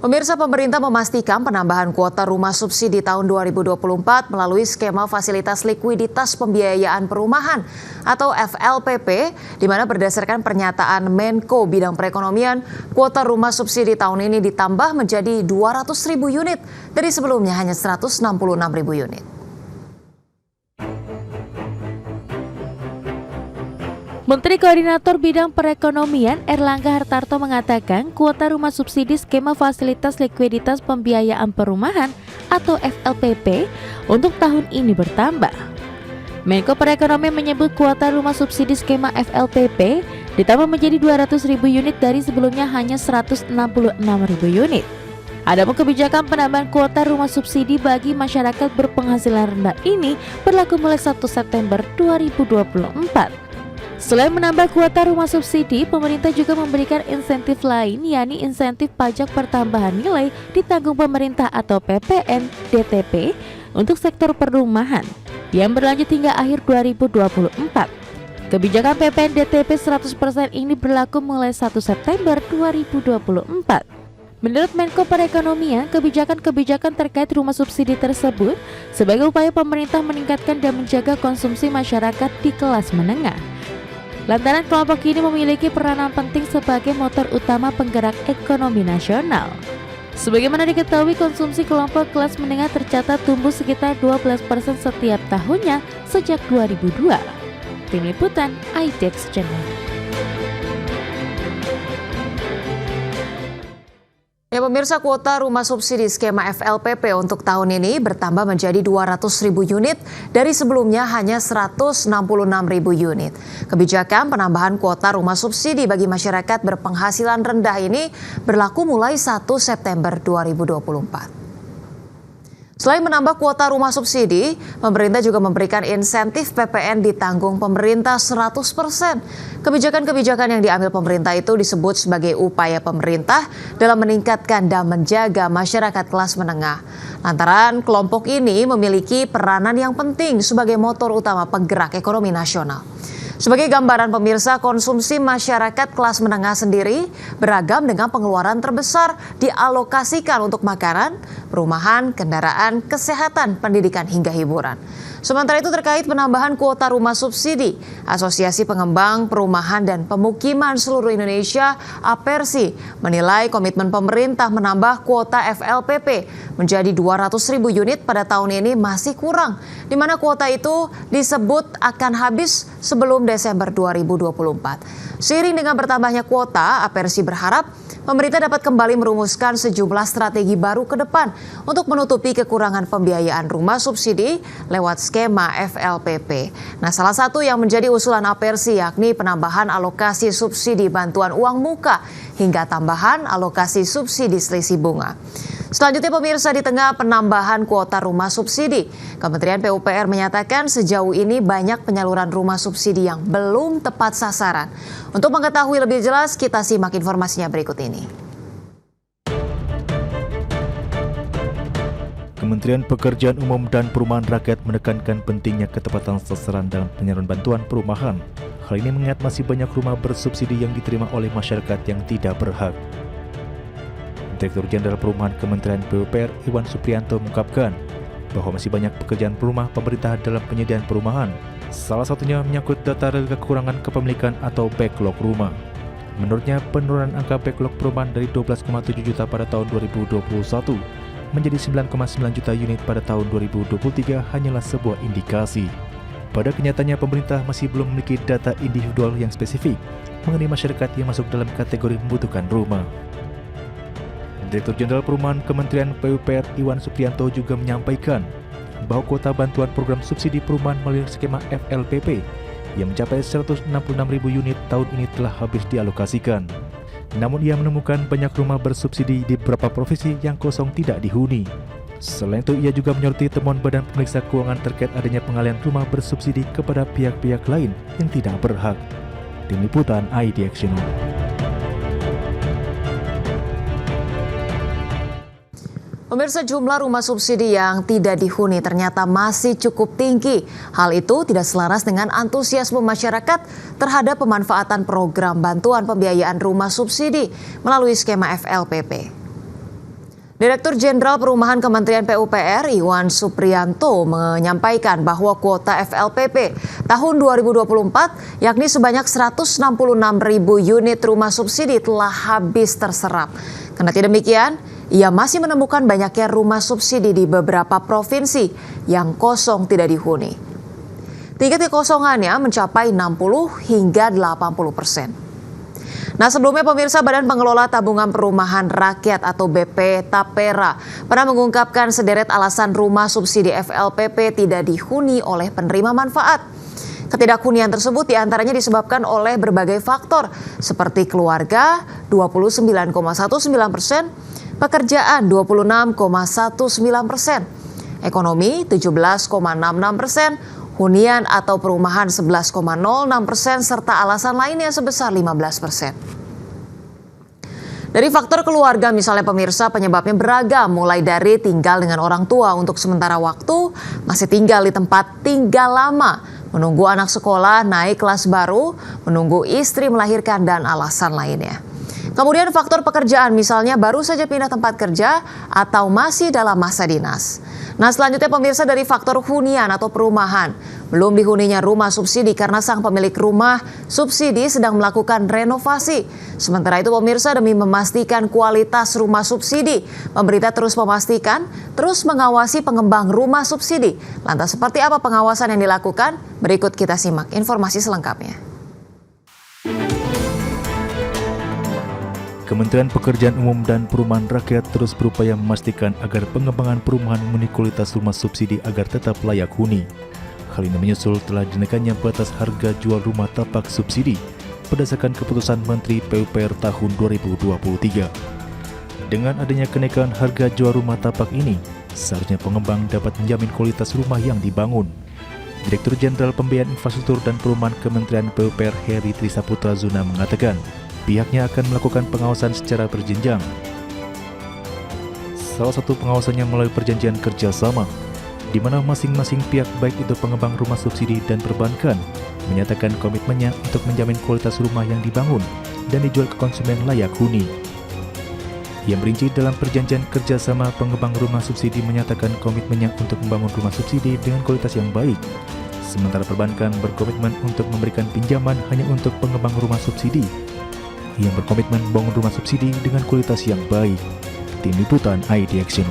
Pemirsa, pemerintah memastikan penambahan kuota rumah subsidi tahun 2024 melalui skema fasilitas likuiditas pembiayaan perumahan atau FLPP, di mana berdasarkan pernyataan Menko Bidang Perekonomian, kuota rumah subsidi tahun ini ditambah menjadi 200.000 unit dari sebelumnya hanya 166.000 unit. Menteri Koordinator Bidang Perekonomian Erlangga Hartarto mengatakan kuota rumah subsidi skema fasilitas likuiditas pembiayaan perumahan atau FLPP untuk tahun ini bertambah. Menko Perekonomian menyebut kuota rumah subsidi skema FLPP ditambah menjadi 200.000 unit dari sebelumnya hanya 166.000 unit. Adapun kebijakan penambahan kuota rumah subsidi bagi masyarakat berpenghasilan rendah ini berlaku mulai 1 September 2024. Selain menambah kuota rumah subsidi, pemerintah juga memberikan insentif lain, yakni insentif pajak pertambahan nilai ditanggung pemerintah atau PPN DTP untuk sektor perumahan yang berlanjut hingga akhir 2024. Kebijakan PPN DTP 100% ini berlaku mulai 1 September 2024. Menurut Menko Perekonomian, kebijakan-kebijakan terkait rumah subsidi tersebut sebagai upaya pemerintah meningkatkan dan menjaga konsumsi masyarakat di kelas menengah. Lantaran kelompok ini memiliki peranan penting sebagai motor utama penggerak ekonomi nasional. Sebagaimana diketahui, konsumsi kelompok kelas menengah tercatat tumbuh sekitar 12% setiap tahunnya sejak 2002. Tim Liputan IDX Channel. Ya pemirsa, kuota rumah subsidi skema FLPP untuk tahun ini bertambah menjadi 200.000 unit dari sebelumnya hanya 166.000 unit. Kebijakan penambahan kuota rumah subsidi bagi masyarakat berpenghasilan rendah ini berlaku mulai 1 September 2024. Selain menambah kuota rumah subsidi, pemerintah juga memberikan insentif PPN ditanggung pemerintah 100%. Kebijakan-kebijakan yang diambil pemerintah itu disebut sebagai upaya pemerintah dalam meningkatkan dan menjaga masyarakat kelas menengah. Lantaran kelompok ini memiliki peranan yang penting sebagai motor utama penggerak ekonomi nasional. Sebagai gambaran pemirsa, konsumsi masyarakat kelas menengah sendiri beragam dengan pengeluaran terbesar dialokasikan untuk makanan, perumahan, kendaraan, kesehatan, pendidikan hingga hiburan. Sementara itu terkait penambahan kuota rumah subsidi, Asosiasi Pengembang Perumahan dan Pemukiman Seluruh Indonesia (APERSI) menilai komitmen pemerintah menambah kuota FLPP menjadi 200.000 unit pada tahun ini masih kurang, di mana kuota itu disebut akan habis sebelum Desember 2024. Seiring dengan bertambahnya kuota, APERSI berharap pemerintah dapat kembali merumuskan sejumlah strategi baru ke depan untuk menutupi kekurangan pembiayaan rumah subsidi lewat skema FLPP. Nah, salah satu yang menjadi usulan APERSI yakni penambahan alokasi subsidi bantuan uang muka hingga tambahan alokasi subsidi selisih bunga. Selanjutnya pemirsa, di tengah penambahan kuota rumah subsidi, Kementerian PUPR menyatakan sejauh ini banyak penyaluran rumah subsidi yang belum tepat sasaran. Untuk mengetahui lebih jelas, kita simak informasinya berikut ini. Kementerian Pekerjaan Umum dan Perumahan Rakyat menekankan pentingnya ketepatan sasaran dalam penyaluran bantuan perumahan. Hal ini mengingat masih banyak rumah bersubsidi yang diterima oleh masyarakat yang tidak berhak. Direktur Jenderal Perumahan Kementerian PUPR Iwan Suprianto mengungkapkan bahwa masih banyak pekerjaan rumah pemerintah dalam penyediaan perumahan. Salah satunya menyangkut data kekurangan kepemilikan atau backlog rumah. Menurutnya, penurunan angka backlog perumahan dari 12,7 juta pada tahun 2021 menjadi 9,9 juta unit pada tahun 2023 hanyalah sebuah indikasi. Pada kenyataannya, pemerintah masih belum memiliki data individual yang spesifik mengenai masyarakat yang masuk dalam kategori membutuhkan rumah. Direktur Jenderal Perumahan Kementerian PUPR Iwan Suprianto juga menyampaikan bahwa kuota bantuan program subsidi perumahan melalui skema FLPP yang mencapai 166.000 unit tahun ini telah habis dialokasikan. Namun ia menemukan banyak rumah bersubsidi di beberapa provinsi yang kosong tidak dihuni. Selain itu, ia juga menyoroti temuan Badan Pemeriksa Keuangan terkait adanya pengalihan rumah bersubsidi kepada pihak-pihak lain yang tidak berhak. Tim Liputan IDX Channel. Pemirsa, jumlah rumah subsidi yang tidak dihuni ternyata masih cukup tinggi. Hal itu tidak selaras dengan antusiasme masyarakat terhadap pemanfaatan program bantuan pembiayaan rumah subsidi melalui skema FLPP. Direktur Jenderal Perumahan Kementerian PUPR Iwan Supriyanto menyampaikan bahwa kuota FLPP tahun 2024 yakni sebanyak 166.000 unit rumah subsidi telah habis terserap. Kendati demikian, ia masih menemukan banyaknya rumah subsidi di beberapa provinsi yang kosong tidak dihuni. Tingkat kekosongannya mencapai 60 hingga 80%. Nah, sebelumnya pemirsa, Badan Pengelola Tabungan Perumahan Rakyat atau BP Tapera pernah mengungkapkan sederet alasan rumah subsidi FLPP tidak dihuni oleh penerima manfaat. Ketidakhunian tersebut diantaranya disebabkan oleh berbagai faktor seperti keluarga 29,19%, pekerjaan 26,19%, ekonomi 17,66%, hunian atau perumahan 11,06% serta alasan lainnya sebesar 15%. Dari faktor keluarga misalnya pemirsa, penyebabnya beragam, mulai dari tinggal dengan orang tua untuk sementara waktu, masih tinggal di tempat tinggal lama, menunggu anak sekolah naik kelas baru, menunggu istri melahirkan dan alasan lainnya. Kemudian faktor pekerjaan misalnya baru saja pindah tempat kerja atau masih dalam masa dinas. Nah, selanjutnya pemirsa, dari faktor hunian atau perumahan. Belum dihuninya rumah subsidi karena sang pemilik rumah subsidi sedang melakukan renovasi. Sementara itu pemirsa, demi memastikan kualitas rumah subsidi, pemerintah terus mengawasi pengembang rumah subsidi. Lantas seperti apa pengawasan yang dilakukan? Berikut kita simak informasi selengkapnya. Kementerian Pekerjaan Umum dan Perumahan Rakyat terus berupaya memastikan agar pengembangan perumahan memenuhi kualitas rumah subsidi agar tetap layak huni. Hal ini menyusul telah dinaikannya batas harga jual rumah tapak subsidi berdasarkan keputusan Menteri PUPR tahun 2023. Dengan adanya kenaikan harga jual rumah tapak ini, seharusnya pengembang dapat menjamin kualitas rumah yang dibangun. Direktur Jenderal Pembiayaan Infrastruktur dan Perumahan Kementerian PUPR Heri Trisaputra Zuna mengatakan, pihaknya akan melakukan pengawasan secara berjenjang. Salah satu pengawasannya melalui perjanjian kerjasama, di mana masing-masing pihak baik itu pengembang rumah subsidi dan perbankan menyatakan komitmennya untuk menjamin kualitas rumah yang dibangun dan dijual ke konsumen layak huni. Yang merinci dalam perjanjian kerjasama, pengembang rumah subsidi menyatakan komitmennya untuk membangun rumah subsidi dengan kualitas yang baik, sementara perbankan berkomitmen untuk memberikan pinjaman hanya untuk pengembang rumah subsidi yang berkomitmen membangun rumah subsidi dengan kualitas yang baik. Tim Liputan IDX.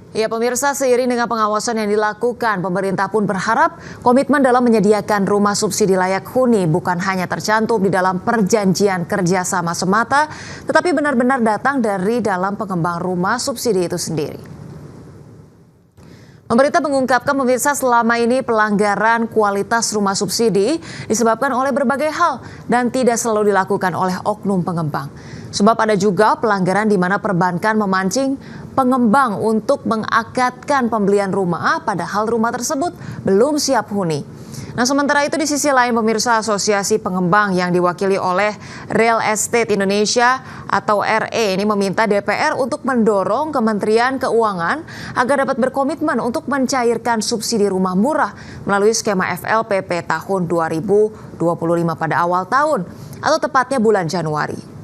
Ya pemirsa, seiring dengan pengawasan yang dilakukan, pemerintah pun berharap komitmen dalam menyediakan rumah subsidi layak huni bukan hanya tercantum di dalam perjanjian kerjasama semata, tetapi benar-benar datang dari dalam pengembang rumah subsidi itu sendiri. Pemerintah mengungkapkan pemirsa, selama ini pelanggaran kualitas rumah subsidi disebabkan oleh berbagai hal dan tidak selalu dilakukan oleh oknum pengembang. Sebab ada juga pelanggaran di mana perbankan memancing pengembang untuk mengakadkan pembelian rumah padahal rumah tersebut belum siap huni. Nah, sementara itu di sisi lain pemirsa, Asosiasi Pengembang yang diwakili oleh Real Estate Indonesia atau RE ini meminta DPR untuk mendorong Kementerian Keuangan agar dapat berkomitmen untuk mencairkan subsidi rumah murah melalui skema FLPP tahun 2025 pada awal tahun atau tepatnya bulan Januari.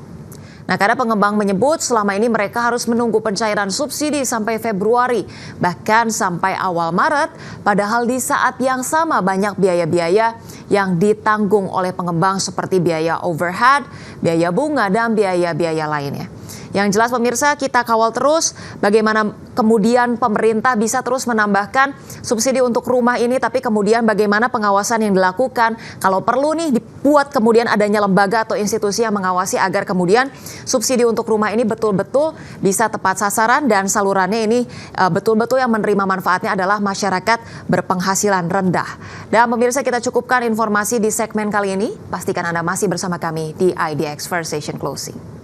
Nah, karena pengembang menyebut selama ini mereka harus menunggu pencairan subsidi sampai Februari, bahkan sampai awal Maret, padahal di saat yang sama banyak biaya-biaya yang ditanggung oleh pengembang seperti biaya overhead, biaya bunga, dan biaya-biaya lainnya. Yang jelas pemirsa, kita kawal terus bagaimana kemudian pemerintah bisa terus menambahkan subsidi untuk rumah ini, tapi kemudian bagaimana pengawasan yang dilakukan. Kalau perlu nih dibuat kemudian adanya lembaga atau institusi yang mengawasi agar kemudian subsidi untuk rumah ini betul-betul bisa tepat sasaran dan salurannya ini betul-betul yang menerima manfaatnya adalah masyarakat berpenghasilan rendah. Dan pemirsa, kita cukupkan informasi di segmen kali ini. Pastikan Anda masih bersama kami di IDX First Station Closing.